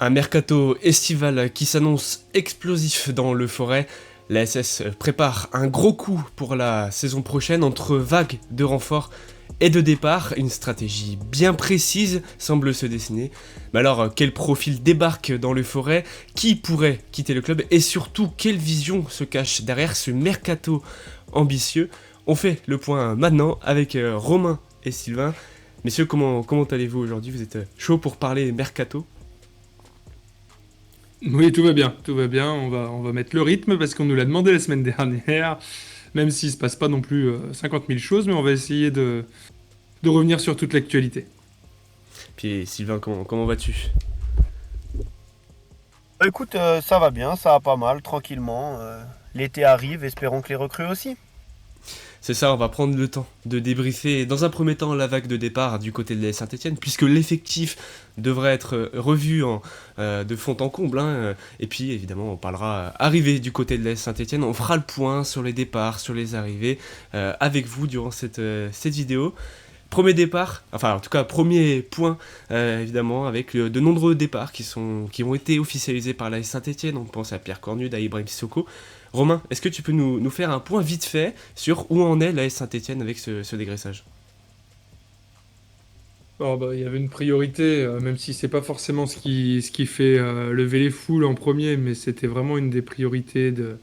Un mercato estival qui s'annonce explosif dans le Forêt. La SS prépare un gros coup pour la saison prochaine entre vagues de renforts et de départs. Une stratégie bien précise semble se dessiner. Mais alors, quel profil débarque dans le Forêt? Qui pourrait quitter le club? Et surtout, quelle vision se cache derrière ce mercato ambitieux? On fait le point maintenant avec Romain et Sylvain. Messieurs, comment allez-vous aujourd'hui? Vous êtes chaud pour parler mercato? Oui, tout va bien. On va mettre le rythme parce qu'on nous l'a demandé la semaine dernière, même s'il se passe pas non plus 50 000 choses, mais on va essayer de revenir sur toute l'actualité. Puis Sylvain, comment vas-tu? Écoute, ça va bien, ça va pas mal, tranquillement. L'été arrive, espérons que les recrues aussi. C'est ça, on va prendre le temps de débriefer dans un premier temps la vague de départ du côté de la Saint-Etienne, puisque l'effectif devrait être revu de fond en comble. Et puis évidemment, on parlera arrivée du côté de la Saint-Etienne. On fera le point sur les départs, sur les arrivées, avec vous durant cette vidéo. Premier départ, enfin en tout cas premier point évidemment avec de nombreux départs qui ont été officialisés par la Saint-Etienne. On pense à Pierre Cornu, à Ibrahim Sissoko. Romain, est-ce que tu peux nous faire un point vite fait sur où en est la Saint-Etienne avec ce dégraissage? Oh, bah, il y avait une priorité, même si c'est pas forcément ce qui fait lever les foules en premier, mais c'était vraiment une des priorités de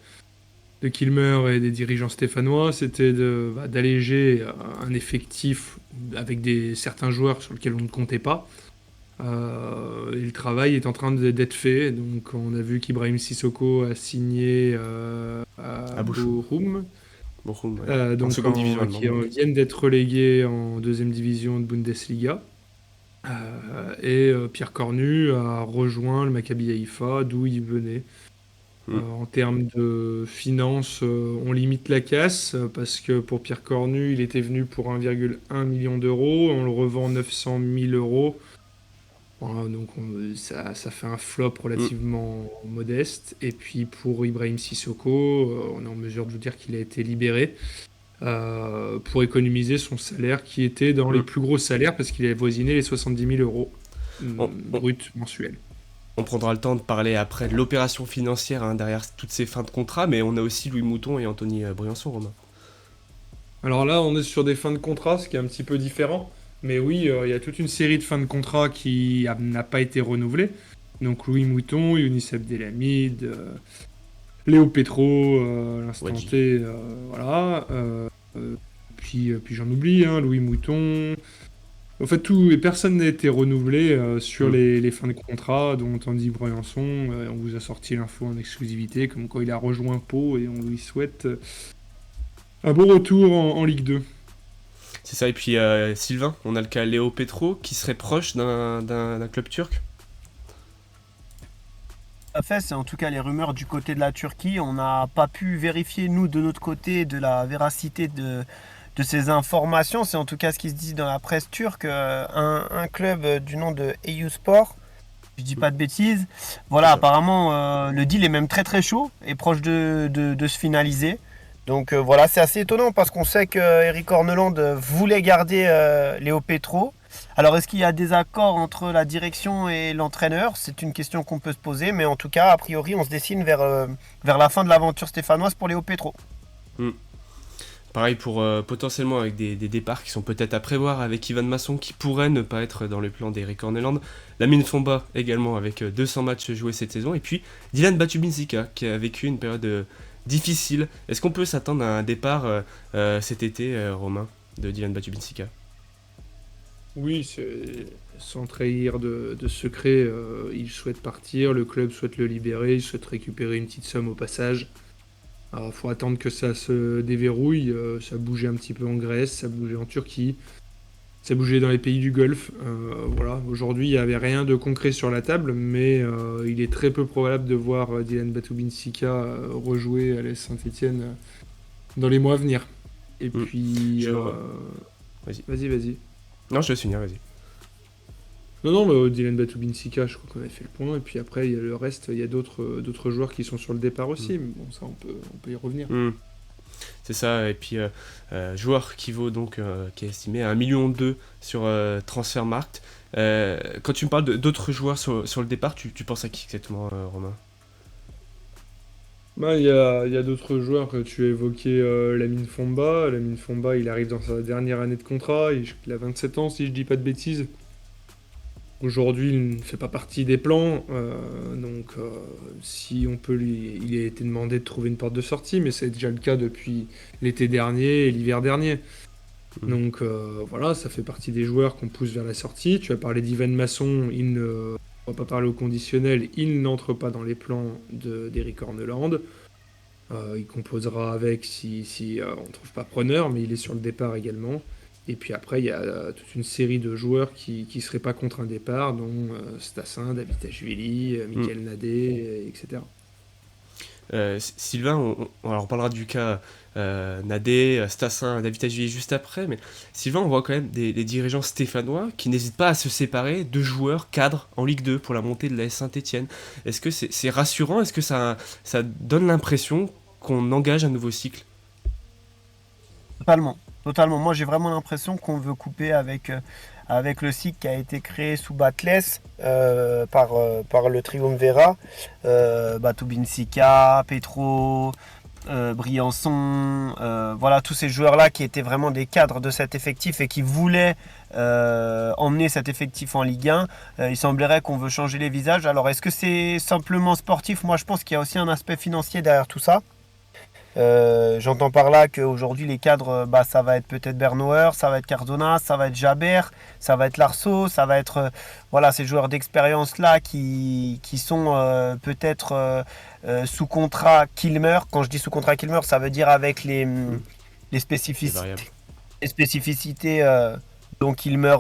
Kilmer et des dirigeants stéphanois, c'était d'alléger un effectif avec certains joueurs sur lesquels on ne comptait pas. Et le travail est en train d'être fait. Donc, on a vu qu'Ibrahim Sissoko a signé à À Bochum. Bochum, Bochum, ouais. En donc seconde division allemande. qui viennent d'être relégués en deuxième division de Bundesliga. Et Pierre Cornu a rejoint le Maccabi Haïfa, d'où il venait. Hmm. En termes de finances, on limite la casse parce que pour Pierre Cornu, il était venu pour 1,1 million d'euros. On le revend 900 000 euros. Voilà, donc ça fait un flop Hmm. relativement modeste. Et puis pour Ibrahim Sissoko, on est en mesure de vous dire qu'il a été libéré pour économiser son salaire qui était dans les Hmm. plus gros salaires parce qu'il a voisiné les 70 000 euros On, on- brut mensuels. on prendra le temps de parler après de l'opération financière derrière toutes ces fins de contrat, mais on a aussi Louis Mouton et Anthony Briançon, Romain. Alors là, on est sur des fins de contrat, ce qui est un petit peu différent. Mais oui, il y a toute une série de fins de contrat qui n'a pas été renouvelée. Donc Louis Mouton, Younis Abdelhamid, Léo Petro, l'instant Wadji. T, voilà. Puis j'en oublie, hein, Louis Mouton. En fait, tout et personne n'a été renouvelé sur Hmm. les fins de contrat, dont Andy Briançon. On vous a sorti l'info en exclusivité, comme quoi il a rejoint Pau et on lui souhaite un bon retour en Ligue 2. C'est ça, et puis Sylvain, on a le cas Léo Petro qui serait proche d'un club turc. Tout à fait, c'est en tout cas les rumeurs du côté de la Turquie. On n'a pas pu vérifier, nous, de notre côté, de la véracité de ces informations. C'est en tout cas ce qui se dit dans la presse turque. Un club du nom de Eyüpspor, je dis pas de bêtises. C'est Voilà, ça. apparemment, le deal est même très très chaud et proche de se finaliser. Donc voilà, c'est assez étonnant parce qu'on sait que Eric Horneland voulait garder Léo Petro. Alors est-ce qu'il y a des accords entre la direction et l'entraîneur? C'est une question qu'on peut se poser, mais en tout cas, a priori, on se dessine vers la fin de l'aventure stéphanoise pour Léo Petro. Hmm. Pareil pour potentiellement avec des départs qui sont peut-être à prévoir avec Ivan Masson qui pourrait ne pas être dans les plans d'Eric Horneland. Lamine Fomba également avec 200 matchs joués cette saison. Et puis Dylan Batubinsika qui a vécu une période difficile. Est-ce qu'on peut s'attendre à un départ cet été, Romain, de Dylan Batubinsika? Oui, sans trahir de secret, il souhaite partir, le club souhaite le libérer, il souhaite récupérer une petite somme au passage. Alors, faut attendre que ça se déverrouille. Ça bougeait un petit peu en Grèce, ça bougeait en Turquie, ça bougeait dans les pays du Golfe. Voilà. Aujourd'hui, il n'y avait rien de concret sur la table, mais il est très peu probable de voir Dylan Batubinsika rejouer à l'AS Saint-Etienne dans les mois à venir. Et Hmm. puis, Je... Vas-y. vas-y. Non, je te laisse finir, vas-y. Non, Dylan Batubinsika, je crois qu'on a fait le point. Et puis après, il y a le reste, il y a d'autres joueurs qui sont sur le départ Hmm. aussi. Mais bon, ça, on peut y revenir. Hmm. C'est ça, et puis joueur qui vaut donc, qui est estimé à 1,2 million sur Transfermarkt. Quand tu me parles d'autres joueurs sur le départ, tu penses à qui exactement, Romain? Bah, il y a d'autres joueurs que tu as évoqué, Lamine Fomba. Lamine Fomba, il arrive dans sa dernière année de contrat, il a 27 ans si je dis pas de bêtises. Aujourd'hui, il ne fait pas partie des plans, donc si on peut il a été demandé de trouver une porte de sortie, mais c'est déjà le cas depuis l'été dernier et l'hiver dernier. Mhm. Donc voilà, ça fait partie des joueurs qu'on pousse vers la sortie. Tu as parlé d'Ivan Masson, on va pas parler au conditionnel, il n'entre pas dans les plans d'Eric Orneland. Il composera avec si on ne trouve pas preneur, mais il est sur le départ également. Et puis après, il y a toute une série de joueurs qui ne seraient pas contre un départ, dont Stassin, Davitashvili, Mm. Michael Nadé, etc. Sylvain, alors on parlera du cas Nadé, Stassin, Davitashvili juste après, mais Sylvain, on voit quand même des dirigeants stéphanois qui n'hésitent pas à se séparer de joueurs cadres en Ligue 2 pour la montée de la Saint-Etienne. Est-ce que c'est rassurant? Est-ce que ça donne l'impression qu'on engage un nouveau cycle? Totalement, totalement. Moi, j'ai vraiment l'impression qu'on veut couper avec le cycle qui a été créé sous Batles par le Triumvirat. Toubin Sika, Petro, Briançon, voilà, tous ces joueurs-là qui étaient vraiment des cadres de cet effectif et qui voulaient emmener cet effectif en Ligue 1. Il semblerait qu'on veut changer les visages. Alors, est-ce que c'est simplement sportif? Moi, je pense qu'il y a aussi un aspect financier derrière tout ça. J'entends par là qu'aujourd'hui les cadres, ça va être peut-être Bernauer, ça va être Cardona, ça va être Jaber, ça va être Larceau, ça va être voilà, ces joueurs d'expérience là qui sont peut-être sous contrat Kilmer. Quand je dis sous contrat Kilmer, ça veut dire avec Mm. les Les variables. spécificités dont Kilmer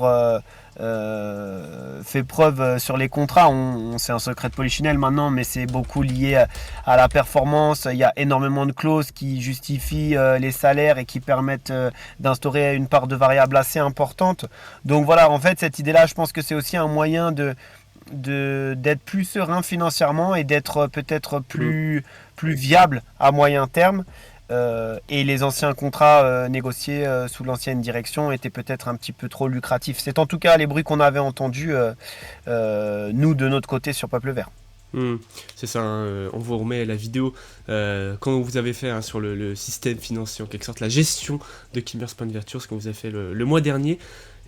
fait preuve sur les contrats. C'est un secret de polichinelle maintenant, mais c'est beaucoup lié à la performance. Il y a énormément de clauses qui justifient les salaires et qui permettent d'instaurer une part de variable assez importante. Donc voilà, en fait, cette idée-là, je pense que c'est aussi un moyen d'être plus serein financièrement et d'être peut-être Mm. plus viable à moyen terme. Et les anciens contrats négociés sous l'ancienne direction étaient peut-être un petit peu trop lucratifs. C'est en tout cas les bruits qu'on avait entendus, nous, de notre côté sur Peuple Vert. Hmm, c'est ça, hein, on vous remet la vidéo quand vous avez fait, hein, sur le système financier, en quelque sorte, la gestion de Kimmer Sport Ventures, ce qu'on vous a fait le mois dernier.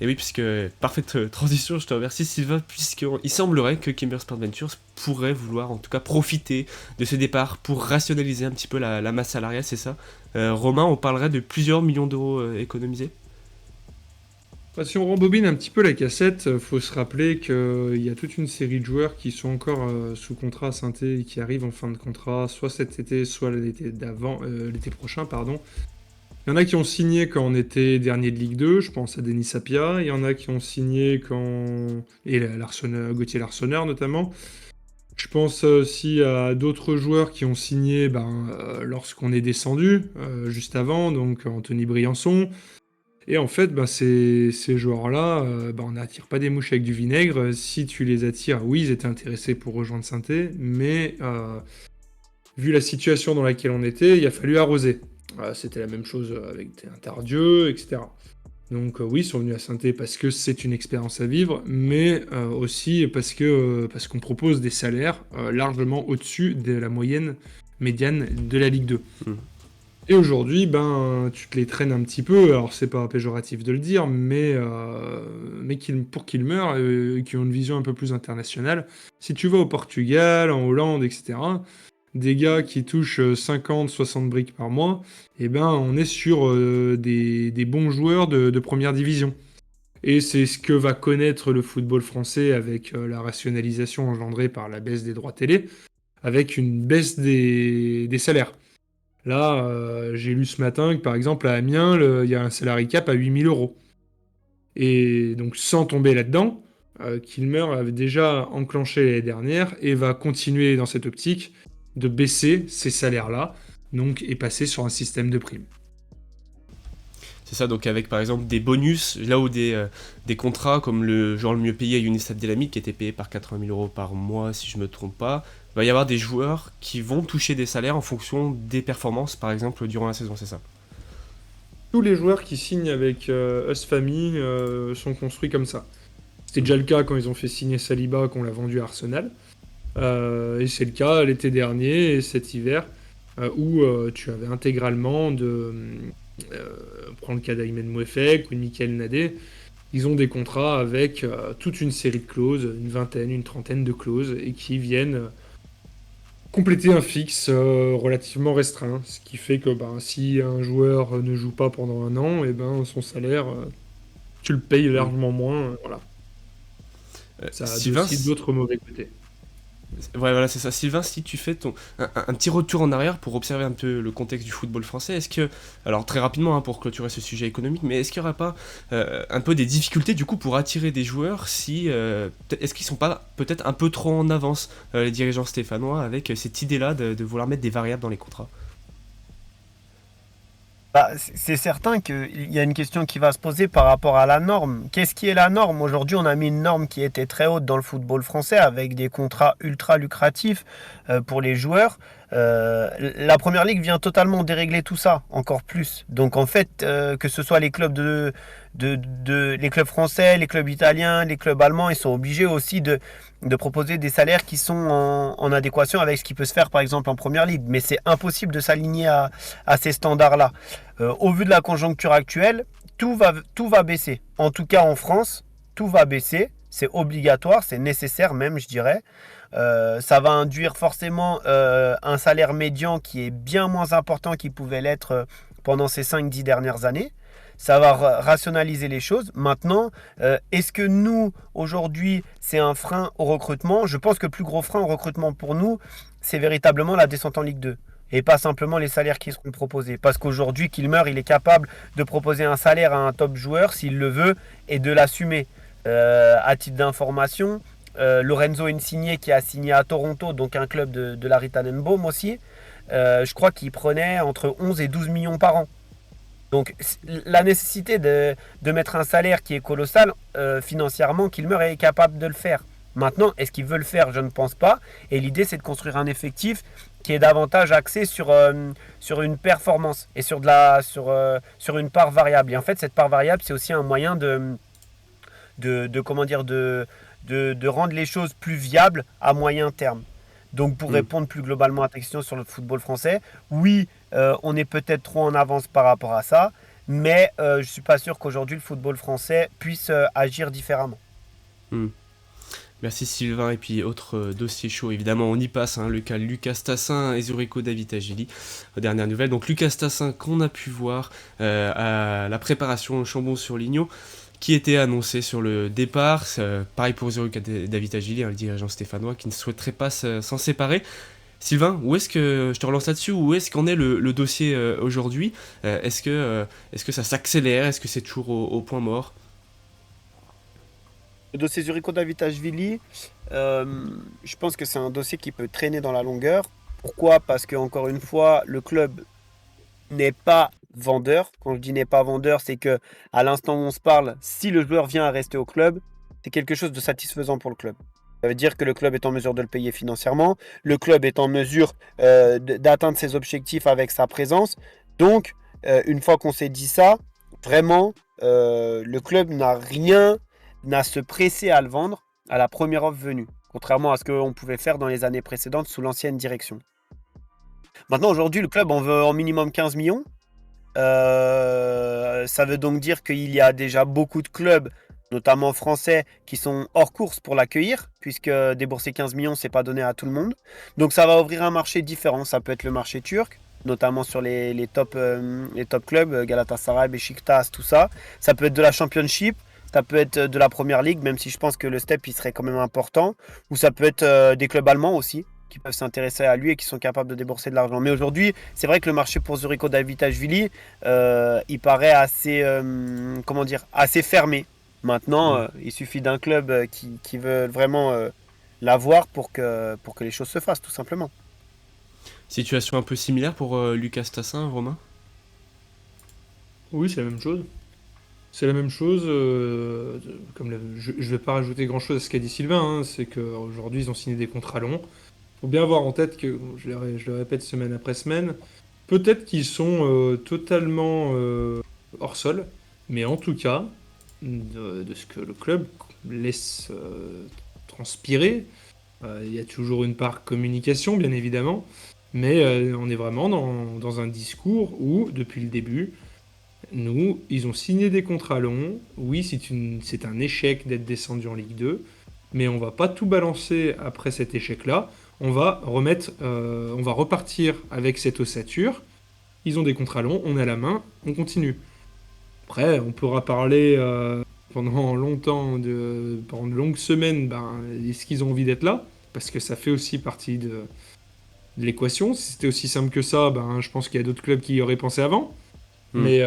Et oui, puisque, parfaite transition, je te remercie Sylvain, puisqu'il semblerait que Kimmer Sport Ventures pourrait vouloir en tout cas profiter de ce départ pour rationaliser un petit peu la masse salariale, c'est ça? Romain, on parlerait de plusieurs millions d'euros économisés? Bah, si on rembobine un petit peu la cassette, faut se rappeler qu'il y a toute une série de joueurs qui sont encore sous contrat à Saint-Étienne et qui arrivent en fin de contrat, soit cet été, soit l'été prochain, pardon. Il y en a qui ont signé quand on était dernier de Ligue 2, je pense à Denis Sapia. Il y en a qui ont signé quand... Et Gauthier Larsonneur notamment. Je pense aussi à d'autres joueurs qui ont signé lorsqu'on est descendu, juste avant, donc Anthony Briançon. Et en fait, ces joueurs-là, on n'attire pas des mouches avec du vinaigre. Si tu les attires, oui, ils étaient intéressés pour rejoindre Saint-Étienne, mais vu la situation dans laquelle on était, il a fallu arroser. C'était la même chose avec un Tardieu, etc. Donc oui, ils sont venus à Saint-Étienne parce que c'est une expérience à vivre, mais aussi parce qu'on propose des salaires largement au-dessus de la moyenne médiane de la Ligue 2. Hmm. Et aujourd'hui, tu te les traînes un petit peu, alors c'est pas péjoratif de le dire, mais pour qu'ils meurent, qui ont une vision un peu plus internationale. Si tu vas au Portugal, en Hollande, etc., des gars qui touchent 50, 60 briques par mois, on est sur des bons joueurs de première division. Et c'est ce que va connaître le football français avec la rationalisation engendrée par la baisse des droits télé, avec une baisse des salaires. Là, j'ai lu ce matin que par exemple à Amiens, il y a un salary cap à 8 000 euros. Et donc sans tomber là-dedans, Kilmer avait déjà enclenché l'année dernière et va continuer dans cette optique de baisser ces salaires-là, donc et passer sur un système de primes. C'est ça, donc avec par exemple des bonus, là où des contrats comme le joueur le mieux payé à Younes Abdelhamid, qui était payé par 80 000 euros par mois, si je me trompe pas, il va y avoir des joueurs qui vont toucher des salaires en fonction des performances, par exemple, durant la saison, c'est ça. Tous les joueurs qui signent avec Us Family sont construits comme ça. C'était déjà le cas quand ils ont fait signer Saliba, qu'on l'a vendu à Arsenal. Et c'est le cas l'été dernier et cet hiver, où tu avais intégralement prends le cas d'Aymen Mouefek ou de Michael Nadé, ils ont des contrats avec toute une série de clauses, une vingtaine, une trentaine de clauses, et qui viennent compléter un fixe relativement restreint. Ce qui fait que si un joueur ne joue pas pendant un an, et son salaire, tu le payes Mm. largement moins. Voilà. Ça a Sylvain, aussi d'autres mauvais côtés. ouais, voilà, c'est ça. Sylvain, si tu fais un petit retour en arrière pour observer un peu le contexte du football français, est-ce que, alors très rapidement hein, pour clôturer ce sujet économique, mais est-ce qu'il n'y aura pas un peu des difficultés du coup pour attirer des joueurs si, est-ce qu'ils sont pas peut-être un peu trop en avance, les dirigeants stéphanois, avec cette idée-là de vouloir mettre des variables dans les contrats? Bah, c'est certain qu'il y a une question qui va se poser par rapport à la norme. Qu'est-ce qui est la norme? Aujourd'hui, on a mis une norme qui était très haute dans le football français avec des contrats ultra lucratifs pour les joueurs. La Première Ligue vient totalement dérégler tout ça, encore plus. Donc en fait, que ce soit les clubs les clubs français, les clubs italiens, les clubs allemands, ils sont obligés aussi de proposer des salaires qui sont en adéquation avec ce qui peut se faire par exemple en Première Ligue. Mais c'est impossible de s'aligner à ces standards-là. Au vu de la conjoncture actuelle, tout va baisser. En tout cas en France, tout va baisser. C'est obligatoire, c'est nécessaire même, je dirais. Ça va induire forcément un salaire médian qui est bien moins important qu'il pouvait l'être pendant ces 5-10 dernières années. Ça va rationaliser les choses. Maintenant, est-ce que nous, aujourd'hui, c'est un frein au recrutement? Je pense que le plus gros frein au recrutement pour nous, c'est véritablement la descente en Ligue 2. Et pas simplement les salaires qui seront proposés. Parce qu'aujourd'hui, Kilmer, il est capable de proposer un salaire à un top joueur s'il le veut et de l'assumer. À titre d'information, Lorenzo Insigne qui a signé à Toronto, donc un club de Larry Tannenbaum aussi, je crois qu'il prenait entre 11 et 12 millions par an. Donc la nécessité de mettre un salaire qui est colossal, financièrement, Kilmer est capable de le faire. Maintenant, est-ce qu'il veut le faire? Je ne pense pas. Et l'idée, c'est de construire un effectif qui est davantage axé sur une performance et sur une part variable. Et en fait, cette part variable, c'est aussi un moyen comment dire, de rendre les choses plus viables à moyen terme. Donc pour Mm. répondre plus globalement à ta question sur le football français, oui, on est peut-être trop en avance par rapport à ça, mais je ne suis pas sûr qu'aujourd'hui le football français puisse agir différemment. Mm. Merci Sylvain, et puis autre dossier chaud, évidemment on y passe, hein, le cas Lucas Tassin et Zurico Davitashvili, aux dernières nouvelles. Donc Lucas Tassin qu'on a pu voir à la préparation Chambon-sur-Lignon, qui était annoncé sur le départ, pareil pour Zurico Davitashvili, hein, le dirigeant stéphanois qui ne souhaiterait pas s'en séparer. Sylvain, où est-ce que, je te relance là-dessus, où est-ce qu'en est le dossier aujourd'hui? Est-ce que ça s'accélère? Est-ce que c'est toujours au point mort? Le dossier Zurico Davitashvili, je pense que c'est un dossier qui peut traîner dans la longueur. Pourquoi? Parce que encore une fois, le club n'est pas vendeur. Quand je dis n'est pas vendeur, c'est que à l'instant où on se parle, si le joueur vient à rester au club, c'est quelque chose de satisfaisant pour le club. Ça veut dire que le club est en mesure de le payer financièrement, le club est en mesure d'atteindre ses objectifs avec sa présence. Donc, une fois qu'on s'est dit ça, vraiment, le club n'a se presser à le vendre à la première offre venue, contrairement à ce qu'on pouvait faire dans les années précédentes sous l'ancienne direction. Maintenant, aujourd'hui, le club en veut en minimum 15 millions. Ça veut donc dire qu'il y a déjà beaucoup de clubs, notamment français, qui sont hors course pour l'accueillir, puisque débourser 15 millions, c'est pas donné à tout le monde. Donc ça va ouvrir un marché différent. Ça peut être le marché turc, notamment sur les top clubs, Galatasaray, Beşiktaş, tout ça. Ça peut être de la Championship. Ça peut être de la Première Ligue, même si je pense que le step il serait quand même important. Ou ça peut être des clubs allemands aussi, qui peuvent s'intéresser à lui et qui sont capables de débourser de l'argent. Mais aujourd'hui, c'est vrai que le marché pour Zurico Davitashvili, il paraît assez fermé. Maintenant, il suffit d'un club qui veut vraiment l'avoir pour que les choses se fassent, tout simplement. Situation un peu similaire pour Lucas Tassin, Romain? Oui, c'est la même chose. C'est la même chose. Je vais pas rajouter grand-chose à ce qu'a dit Sylvain, hein, c'est qu'aujourd'hui, ils ont signé des contrats longs. Faut bien avoir en tête que, bon, je le répète semaine après semaine, peut-être qu'ils sont totalement hors sol, mais en tout cas, de ce que le club laisse transpirer, il y a toujours une part communication, bien évidemment, mais on est vraiment dans un discours où, depuis le début, ils ont signé des contrats longs. Oui, c'est un échec d'être descendu en Ligue 2, mais on va pas tout balancer après cet échec-là. On va repartir avec cette ossature. Ils ont des contrats longs, on a la main, on continue. Après, on pourra parler pendant longtemps, pendant de longues semaines, est-ce qu'ils ont envie d'être là? Parce que ça fait aussi partie de l'équation. Si c'était aussi simple que ça, je pense qu'il y a d'autres clubs qui y auraient pensé avant. Hmm. Mais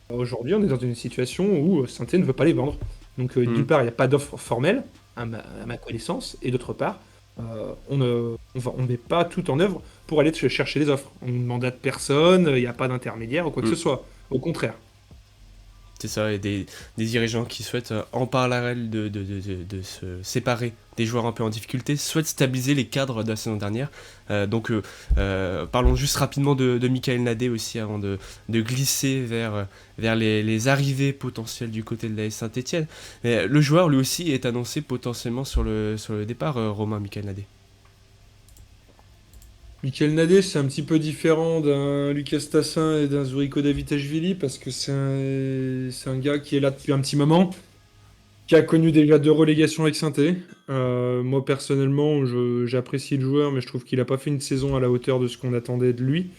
aujourd'hui, on est dans une situation où Saint-Étienne ne veut pas les vendre. Donc, d'une part, il n'y a pas d'offre formelle, à ma connaissance, et d'autre part, on met pas tout en œuvre pour aller chercher des offres. On ne mandate personne, il n'y a pas d'intermédiaire ou quoi que Hmm. ce soit. Au contraire. C'est ça, et des dirigeants qui souhaitent, en parallèle de se séparer des joueurs un peu en difficulté, souhaitent stabiliser les cadres de la saison dernière. Parlons juste rapidement de Michael Nadé aussi, avant de glisser vers les arrivées potentielles du côté de la Saint-Etienne. Le joueur, lui aussi, est annoncé potentiellement sur le départ, Romain Michael Nadé. Michael Nadé, c'est un petit peu différent d'un Lucas Tassin et d'un Zuriko Davitashvili parce que c'est un gars qui est là depuis un petit moment, qui a connu déjà 2 relégations avec Saint-Étienne. Moi, personnellement, j'apprécie le joueur, mais je trouve qu'il n'a pas fait une saison à la hauteur de ce qu'on attendait de lui.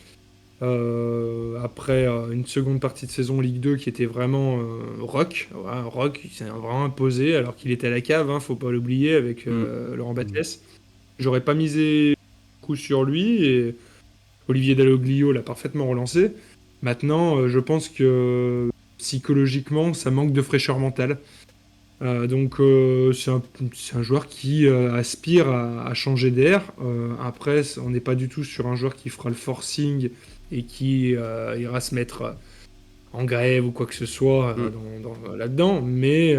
Après une seconde partie de saison Ligue 2 qui était vraiment rock. Ouais, rock, il s'est vraiment imposé alors qu'il était à la cave, hein, faut pas l'oublier, avec Laurent Batles. J'aurais pas misé beaucoup sur lui et Olivier Dalloglio l'a parfaitement relancé. Maintenant, je pense que psychologiquement, ça manque de fraîcheur mentale. C'est un joueur qui aspire à changer d'air. Après, on n'est pas du tout sur un joueur qui fera le forcing et qui ira se mettre en grève ou quoi que ce soit là-dedans. Mais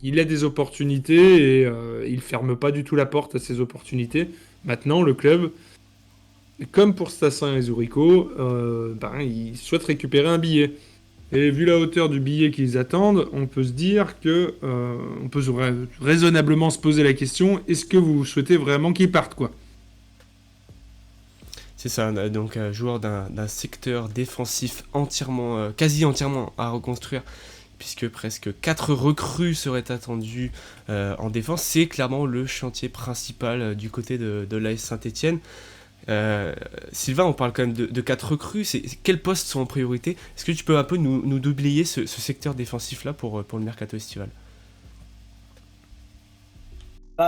il a des opportunités et il ferme pas du tout la porte à ces opportunités. Maintenant, le club, comme pour Stassin et Zurico, il souhaite récupérer un billet. Et vu la hauteur du billet qu'ils attendent, on peut se dire que on peut raisonnablement se poser la question, est-ce que vous souhaitez vraiment qu'ils partent, quoi? C'est ça, donc joueur d'un secteur défensif quasi entièrement à reconstruire, puisque presque 4 recrues seraient attendues en défense. C'est clairement le chantier principal du côté de l'AS Saint-Etienne. Sylvain, on parle quand même de 4 recrues. Quels postes sont en priorité? Est-ce que tu peux un peu nous doubler ce secteur défensif-là pour le mercato estival?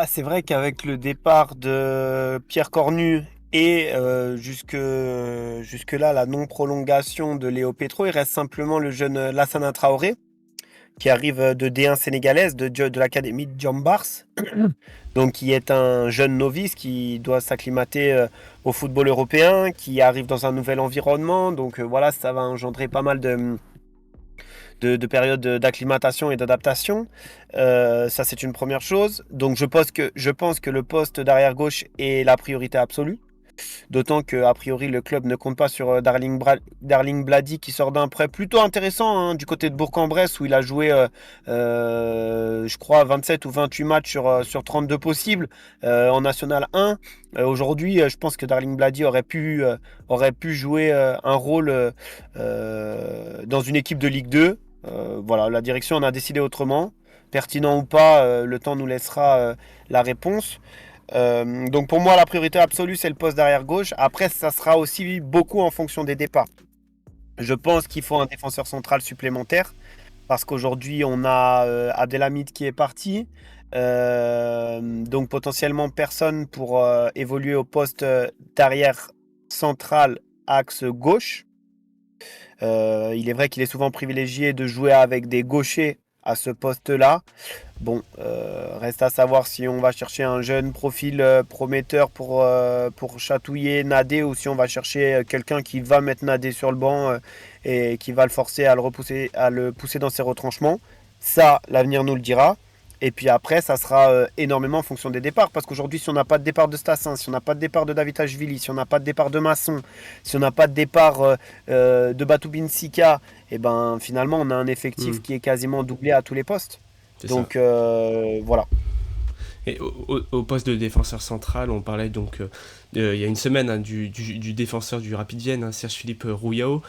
C'est vrai qu'avec le départ de Pierre Cornu et jusque-là, la non-prolongation de Léo Petro, il reste simplement le jeune Lassana Traoré, qui arrive de D1 sénégalaise, de l'académie de Jambars, donc qui est un jeune novice qui doit s'acclimater au football européen, qui arrive dans un nouvel environnement. Donc voilà, ça va engendrer pas mal de périodes d'acclimatation et d'adaptation. Ça, c'est une première chose. Donc je pense que le poste d'arrière gauche est la priorité absolue. D'autant qu'a priori, le club ne compte pas sur Darling Blady qui sort d'un prêt plutôt intéressant, hein, du côté de Bourg-en-Bresse où il a joué, je crois, 27 ou 28 matchs sur 32 possibles en National 1. Aujourd'hui, je pense que Darling Blady aurait pu jouer un rôle dans une équipe de Ligue 2. Voilà, la direction en a décidé autrement. Pertinent ou pas, le temps nous laissera la réponse. Donc pour moi, la priorité absolue, c'est le poste d'arrière gauche. Après, ça sera aussi beaucoup en fonction des départs. Je pense qu'il faut un défenseur central supplémentaire parce qu'aujourd'hui, on a Abdelhamid qui est parti. Donc potentiellement personne pour évoluer au poste d'arrière central axe gauche. Il est vrai qu'il est souvent privilégié de jouer avec des gauchers à ce poste-là. Bon, reste à savoir si on va chercher un jeune profil prometteur pour chatouiller Nadé ou si on va chercher quelqu'un qui va mettre Nadé sur le banc et qui va le forcer à le pousser dans ses retranchements. Ça, l'avenir nous le dira. Et puis après, ça sera énormément en fonction des départs. Parce qu'aujourd'hui, si on n'a pas de départ de Stassin, si on n'a pas de départ de Davitashvili, si on n'a pas de départ de Masson, si on n'a pas de départ de Batoubin Sika, et ben finalement, on a un effectif qui est quasiment doublé à tous les postes. C'est Donc ça. voilà. Et au poste de défenseur central, on parlait donc il y a une semaine hein, du défenseur du Rapid Vienne, hein, Serge-Philippe Rouillao,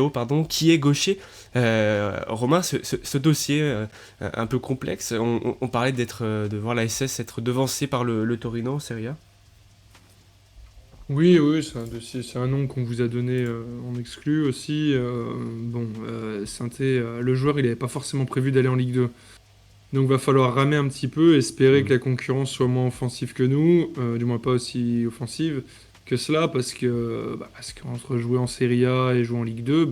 pardon, qui est gaucher. Romain, ce dossier un peu complexe, on parlait de voir la SS être devancée par le Torino en Serie A. Oui, oui, c'est un nom qu'on vous a donné en exclu aussi. Sainté, le joueur, il n'avait pas forcément prévu d'aller en Ligue 2. Donc va falloir ramer un petit peu, espérer Mm. que la concurrence soit moins offensive que nous, du moins pas aussi offensive que cela, parce qu'entre jouer en Serie A et jouer en Ligue 2,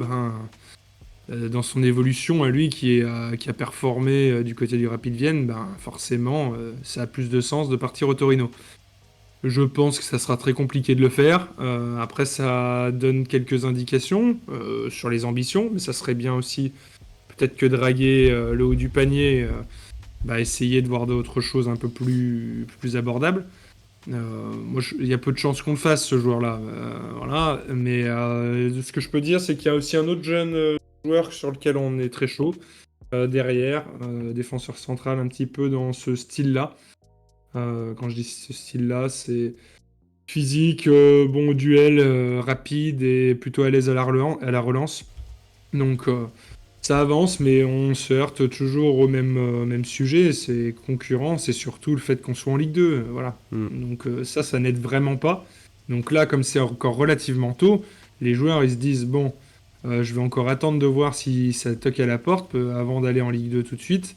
dans son évolution à lui qui a performé du côté du Rapid Vienne, forcément ça a plus de sens de partir au Torino. Je pense que ça sera très compliqué de le faire. Après, ça donne quelques indications sur les ambitions, mais ça serait bien aussi peut-être que draguer le haut du panier, essayer de voir d'autres choses un peu plus abordables. Moi, il y a peu de chances qu'on le fasse, ce joueur-là. Voilà. Mais ce que je peux dire, c'est qu'il y a aussi un autre jeune joueur sur lequel on est très chaud, derrière, défenseur central un petit peu dans ce style-là. Quand je dis ce style-là, c'est physique, bon duel, rapide et plutôt à l'aise à la relance. Donc ça avance, mais on se heurte toujours au même sujet. C'est concurrent, c'est surtout le fait qu'on soit en Ligue 2. Voilà. Mm. Donc ça n'aide vraiment pas. Donc là, comme c'est encore relativement tôt, les joueurs ils se disent bon, je vais encore attendre de voir si ça toque à la porte avant d'aller en Ligue 2 tout de suite.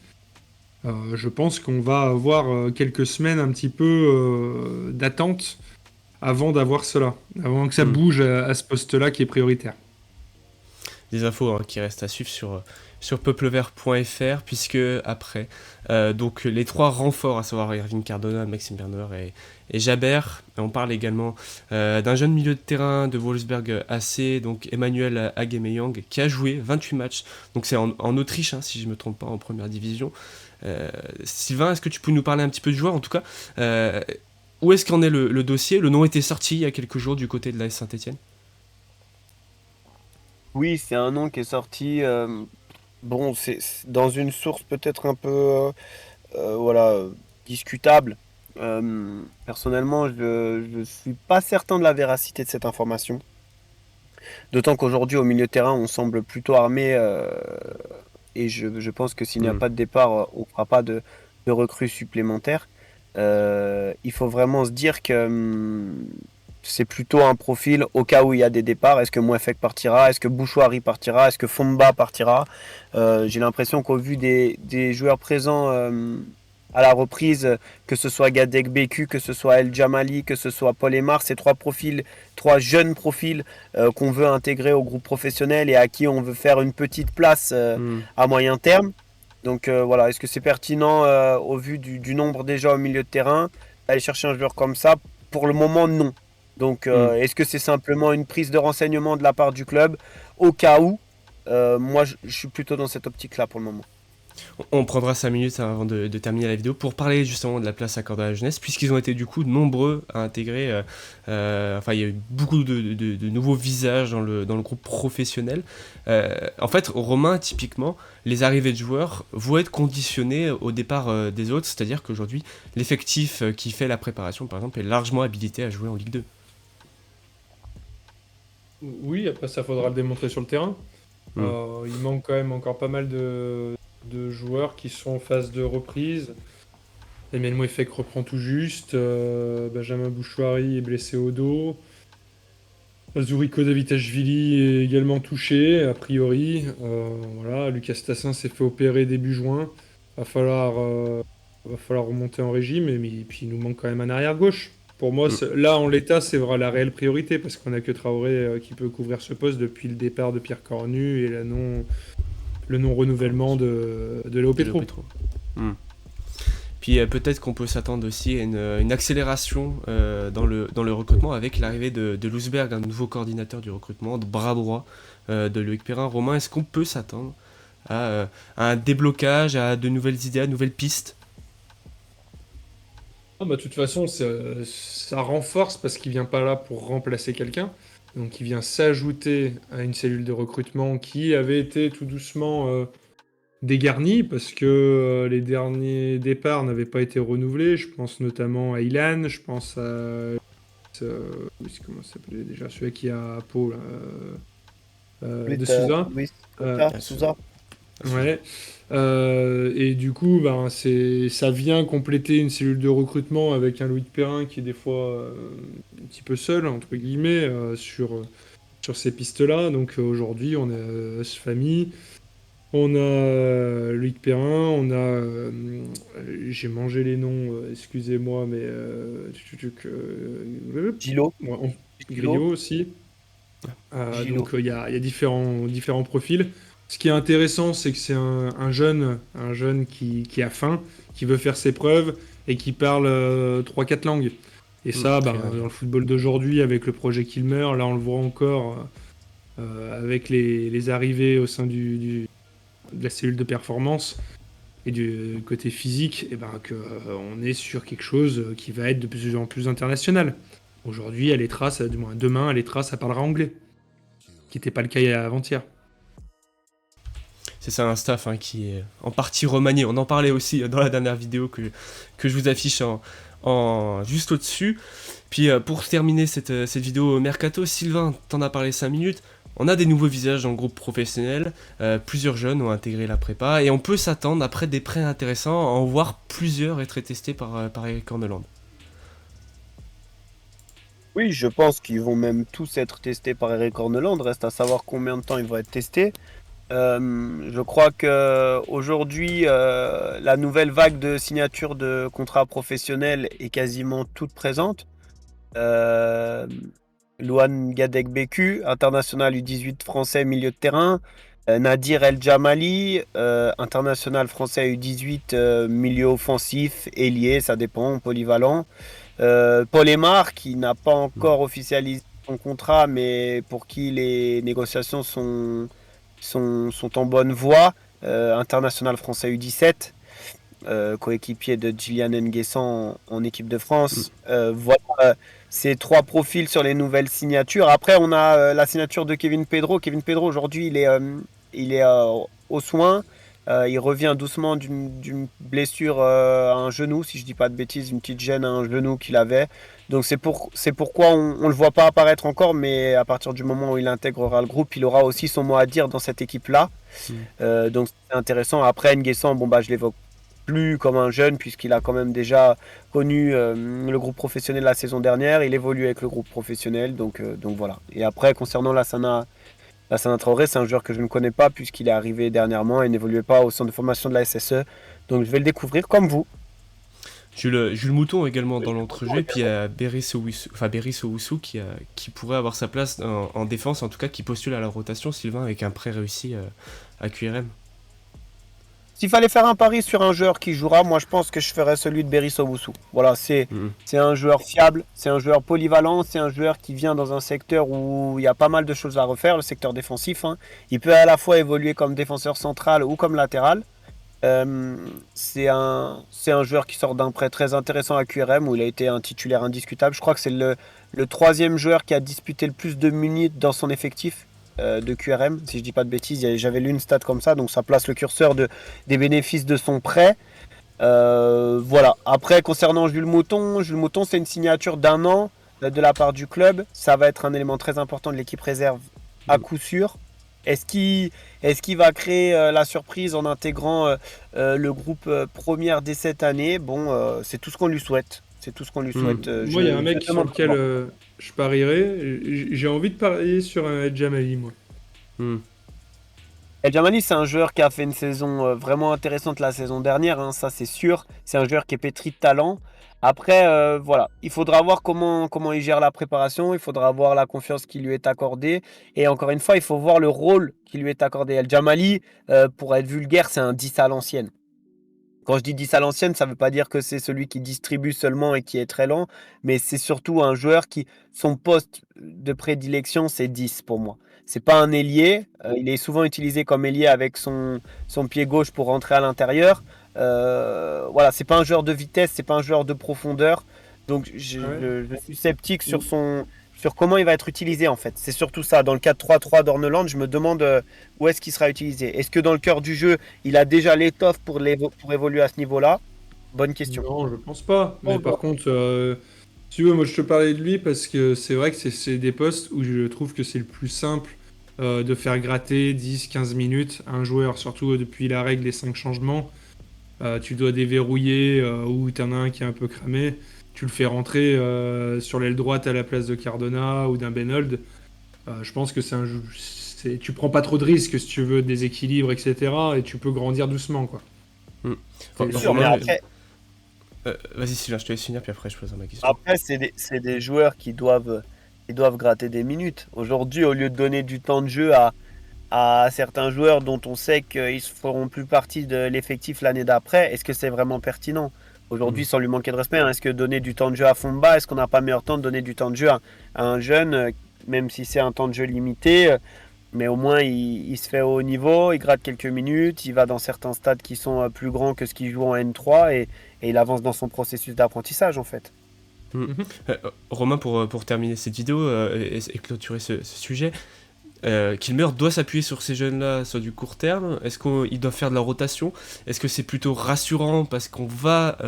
Je pense qu'on va avoir quelques semaines un petit peu d'attente avant d'avoir cela, avant que ça Mm. bouge à ce poste-là qui est prioritaire. Des infos hein, qui restent à suivre sur peuplevert.fr, puisque après, donc les trois renforts, à savoir Irving Cardona, Maxime Berner et Jabert. On parle également d'un jeune milieu de terrain de Wolfsberg AC, donc Emmanuel Aguemeyang, qui a joué 28 matchs. Donc c'est en Autriche, hein, si je ne me trompe pas, en première division. Sylvain, est-ce que tu peux nous parler un petit peu du joueur? En tout cas, où est-ce qu'en est le dossier? Le nom était sorti il y a quelques jours du côté de l'AS Saint-Etienne. Oui, c'est un nom qui est sorti. Bon, c'est dans une source peut-être un peu voilà, discutable. Personnellement, je ne suis pas certain de la véracité de cette information. D'autant qu'aujourd'hui, au milieu de terrain, on semble plutôt armé. Et je pense que s'il n'y a Mm. pas de départ, on ne fera pas de recrues supplémentaires. Il faut vraiment se dire que c'est plutôt un profil au cas où il y a des départs. Est-ce que Mouefek partira? Est-ce que Bouchouari partira? Est-ce que Fomba partira? J'ai l'impression qu'au vu des joueurs présents à la reprise, que ce soit Gadek Beku, que ce soit El Jamali, que ce soit Paul Emar, ces trois jeunes profils qu'on veut intégrer au groupe professionnel et à qui on veut faire une petite place Mm. à moyen terme. Donc voilà, est-ce que c'est pertinent au vu du nombre déjà au milieu de terrain d'aller chercher un joueur comme ça? Pour le moment, non. Donc Mm. est-ce que c'est simplement une prise de renseignement de la part du club au cas où? Moi, je suis plutôt dans cette optique-là pour le moment. On prendra 5 minutes avant de terminer la vidéo pour parler justement de la place accordée à la jeunesse, puisqu'ils ont été du coup nombreux à intégrer. Il y a eu beaucoup de nouveaux visages dans le groupe professionnel. En fait, Romain, typiquement, les arrivées de joueurs vont être conditionnées au départ des autres, c'est-à-dire qu'aujourd'hui, l'effectif qui fait la préparation, par exemple, est largement habilité à jouer en Ligue 2. Oui, après ça faudra le démontrer sur le terrain. Mm. Il manque quand même encore pas mal de joueurs qui sont en phase de reprise. Emmanuel Mouefek reprend tout juste. Benjamin Bouchouari est blessé au dos. Zuriko Davitashvili est également touché, a priori. Voilà, Lucas Tassin s'est fait opérer début juin. Va falloir remonter en régime. Et puis il nous manque quand même un arrière-gauche. Pour moi, Mm. là, en l'état, c'est vraiment la réelle priorité parce qu'on n'a que Traoré qui peut couvrir ce poste depuis le départ de Pierre Cornu et le non-renouvellement de Léo Petro. Petro. Puis peut-être qu'on peut s'attendre aussi à une accélération dans le recrutement avec l'arrivée de Lousberg, un nouveau coordinateur du recrutement, de bras droit de Loïc Perrin. Romain, est-ce qu'on peut s'attendre à un déblocage, à de nouvelles idées, à de nouvelles pistes? De toute façon, ça renforce parce qu'il vient pas là pour remplacer quelqu'un. Donc il vient s'ajouter à une cellule de recrutement qui avait été tout doucement dégarnie parce que les derniers départs n'avaient pas été renouvelés. Je pense notamment à Ilan, je pense à... comment ça s'appelait déjà? Celui qui a à Pau, là, de Souza. Oui, Euh, Souza. Ouais. Et du coup, ça vient compléter une cellule de recrutement avec un Loïc Perrin qui est des fois un petit peu seul, entre guillemets, sur ces pistes-là. Donc aujourd'hui, on a Sfami, on a Loïc Perrin, on a... j'ai mangé les noms, excusez-moi, mais... Gilo. ouais, Griot aussi. Gilo. Donc il y a différents profils. Ce qui est intéressant, c'est que c'est un jeune qui a faim, qui veut faire ses preuves et qui parle 3-4 langues. Et ça, dans le football d'aujourd'hui, avec le projet Kilmer, là on le voit encore avec les arrivées au sein de la cellule de performance et du côté physique, et on est sur quelque chose qui va être de plus en plus international. Aujourd'hui, demain, à l'Etra, ça parlera anglais, qui n'était pas le cas avant-hier. C'est ça, un staff qui est en partie remanié. On en parlait aussi dans la dernière vidéo que je vous affiche juste au-dessus. Puis pour terminer cette vidéo Mercato, Sylvain t'en as parlé 5 minutes. On a des nouveaux visages dans le groupe professionnel. Plusieurs jeunes ont intégré la prépa. Et on peut s'attendre, après des prêts intéressants, à en voir plusieurs être testés par Eric Corneland. Oui, je pense qu'ils vont même tous être testés par Eric Corneland. Reste à savoir combien de temps ils vont être testés. Je crois que aujourd'hui, la nouvelle vague de signature de contrats professionnels est quasiment toute présente. Louane Gadek-Beku, international U18 français milieu de terrain. Nadir El Djamali, international français U18 milieu offensif, ailier, ça dépend, polyvalent. Paul Aymar, qui n'a pas encore officialisé son contrat, mais pour qui les négociations sont en bonne voie, international français U17, coéquipier de Gillian Nguessan en équipe de France. Voilà ces 3 profils sur les nouvelles signatures. Après, on a la signature de Kevin Pedro. Kevin Pedro, aujourd'hui, il est aux soins. Il revient doucement d'une blessure à un genou, si je dis pas de bêtises, une petite gêne à un genou qu'il avait. Donc c'est pourquoi on le voit pas apparaître encore, mais à partir du moment où il intégrera le groupe, il aura aussi son mot à dire dans cette équipe-là. Donc c'est intéressant. Après, Nguessan, je l'évoque plus comme un jeune, puisqu'il a quand même déjà connu le groupe professionnel la saison dernière. Il évolue avec le groupe professionnel, donc voilà. Et après, concernant Lassana Traoré, c'est un joueur que je ne connais pas puisqu'il est arrivé dernièrement et n'évoluait pas au centre de formation de la SSE. Donc je vais le découvrir comme vous. Jules Mouton également dans l'entrejeu, et puis il y a Beris Owusu qui pourrait avoir sa place en défense, en tout cas qui postule à la rotation, Sylvain, avec un prêt réussi à QRM. S'il fallait faire un pari sur un joueur qui jouera, moi je pense que je ferais celui de Beris Owusu. Voilà, c'est un joueur fiable, c'est un joueur polyvalent, c'est un joueur qui vient dans un secteur où il y a pas mal de choses à refaire, le secteur défensif. Il peut à la fois évoluer comme défenseur central ou comme latéral. C'est un joueur qui sort d'un prêt très intéressant à QRM où il a été un titulaire indiscutable. Je crois que c'est le 3e joueur qui a disputé le plus de minutes dans son effectif de QRM, si je dis pas de bêtises. J'avais lu une stat comme ça, donc ça place le curseur des bénéfices de son prêt. Voilà. Après, concernant Jules Mouton, c'est une signature d'1 an de la part du club. Ça va être un élément très important de l'équipe réserve à coup sûr. Est-ce qu'il va créer la surprise en intégrant le groupe première dès cette année? C'est tout ce qu'on lui souhaite. C'est tout ce qu'on lui souhaite. Moi, il y a un mec sur lequel je parierais. J'ai envie de parier sur un El Djamali, moi. El Djamali, c'est un joueur qui a fait une saison vraiment intéressante la saison dernière, hein, ça c'est sûr. C'est un joueur qui est pétri de talent. Après, voilà, il faudra voir comment il gère la préparation, il faudra voir la confiance qui lui est accordée. Et encore une fois, il faut voir le rôle qui lui est accordé. El Djamali, pour être vulgaire, c'est un 10 à l'ancienne. Quand je dis 10 à l'ancienne, ça ne veut pas dire que c'est celui qui distribue seulement et qui est très lent, mais c'est surtout un joueur qui, son poste de prédilection, c'est 10 pour moi. C'est pas un ailier, il est souvent utilisé comme ailier avec son pied gauche pour rentrer à l'intérieur. Voilà, c'est pas un joueur de vitesse, c'est pas un joueur de profondeur. Donc Ouais. je suis sceptique sur comment il va être utilisé en fait. C'est surtout ça. Dans le 4-3-3 d'Orneland, je me demande où est-ce qu'il sera utilisé. Est-ce que dans le cœur du jeu, il a déjà l'étoffe pour évoluer à ce niveau-là? Bonne question. Non, je pense pas. Mais Oh, par bah, contre, si tu veux, moi je te parlais de lui parce que c'est vrai que c'est des postes où je trouve que c'est le plus simple de faire gratter 10-15 minutes un joueur, surtout depuis la règle des 5 changements. Tu dois déverrouiller ou tu en as un qui est un peu cramé. Tu le fais rentrer sur l'aile droite à la place de Cardona ou d'un Benold. Je pense que tu prends pas trop de risques si tu veux déséquilibre, etc. Et tu peux grandir doucement, quoi. Hmm. C'est- sûr, mais Romain, vas-y Sylvain, je te laisse finir, puis après je poserai ma question. après c'est des joueurs qui doivent gratter des minutes. Aujourd'hui, au lieu de donner du temps de jeu à certains joueurs dont on sait qu'ils ne feront plus partie de l'effectif l'année d'après, est-ce que c'est vraiment pertinent? Hmm. Aujourd'hui, sans lui manquer de respect, hein, est-ce que donner du temps de jeu à Fomba, est-ce qu'on n'a pas meilleur temps de donner du temps de jeu à un jeune, même si c'est un temps de jeu limité, mais au moins il se fait au haut niveau, il gratte quelques minutes, il va dans certains stades qui sont plus grands que ce qu'il joue en N3 et il avance dans son processus d'apprentissage en fait. Hmm. Mhm. Romain, pour terminer cette vidéo et clôturer ce sujet, Kilmer doit s'appuyer sur ces jeunes-là sur du court terme. Est-ce qu'ils doivent faire de la rotation? Est-ce que c'est plutôt rassurant parce qu'on va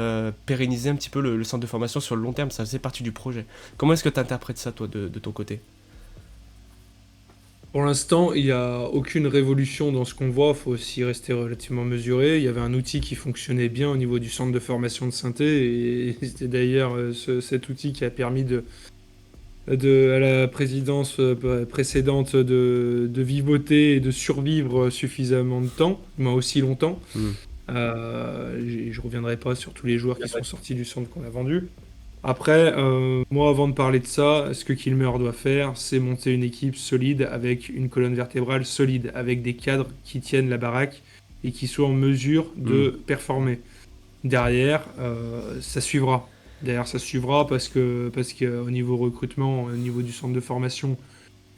pérenniser un petit peu le centre de formation sur le long terme? Ça faisait partie du projet. Comment est-ce que tu interprètes ça, toi, de ton côté? Pour l'instant, il n'y a aucune révolution dans ce qu'on voit. Il faut aussi rester relativement mesuré. Il y avait un outil qui fonctionnait bien au niveau du centre de formation de Sainté. Et c'était d'ailleurs cet outil qui a permis à la présidence précédente de vivoter et de survivre suffisamment de temps, moi aussi longtemps. Hmm. Je reviendrai pas sur tous les joueurs qui sont sortis du centre qu'on a vendu. Après, moi, avant de parler de ça, ce que Kilmer doit faire, c'est monter une équipe solide avec une colonne vertébrale solide, avec des cadres qui tiennent la baraque et qui soient en mesure de performer. Derrière, ça suivra. Derrière, ça suivra parce que au niveau recrutement, au niveau du centre de formation,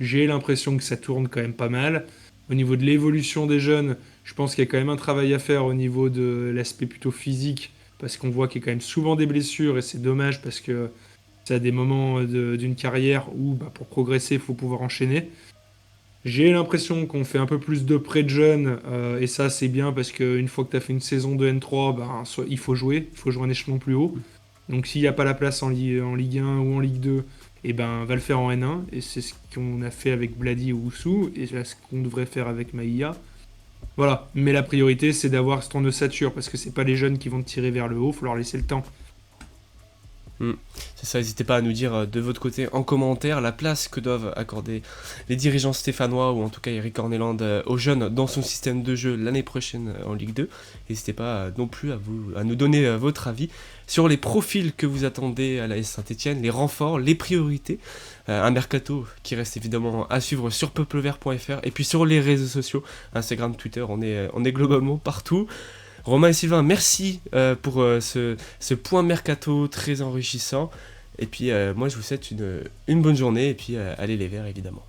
j'ai l'impression que ça tourne quand même pas mal. Au niveau de l'évolution des jeunes, je pense qu'il y a quand même un travail à faire au niveau de l'aspect plutôt physique, parce qu'on voit qu'il y a quand même souvent des blessures, et c'est dommage parce que c'est à des moments d'une carrière où bah, pour progresser, il faut pouvoir enchaîner. J'ai l'impression qu'on fait un peu plus de prêts de jeunes, et ça c'est bien parce qu'une fois que tu as fait une saison de N3, bah, il faut jouer un échelon plus haut. Donc s'il n'y a pas la place en Ligue 1 ou en Ligue 2, et ben va le faire en N1, et c'est ce qu'on a fait avec Bladi ou Oussou, et c'est ce qu'on devrait faire avec Maïa. Voilà, mais la priorité c'est d'avoir ce temps de sature, parce que c'est pas les jeunes qui vont te tirer vers le haut, faut leur laisser le temps. C'est ça, n'hésitez pas à nous dire de votre côté en commentaire la place que doivent accorder les dirigeants stéphanois ou en tout cas Eric Orneland aux jeunes dans son système de jeu l'année prochaine en Ligue 2. N'hésitez pas non plus à nous donner votre avis sur les profils que vous attendez à la S Saint-Etienne, les renforts, les priorités. Un mercato qui reste évidemment à suivre sur peuplevert.fr et puis sur les réseaux sociaux, Instagram, Twitter, on est globalement partout. Romain et Sylvain, merci pour ce point mercato très enrichissant. Et puis moi je vous souhaite une bonne journée et puis allez les Verts évidemment.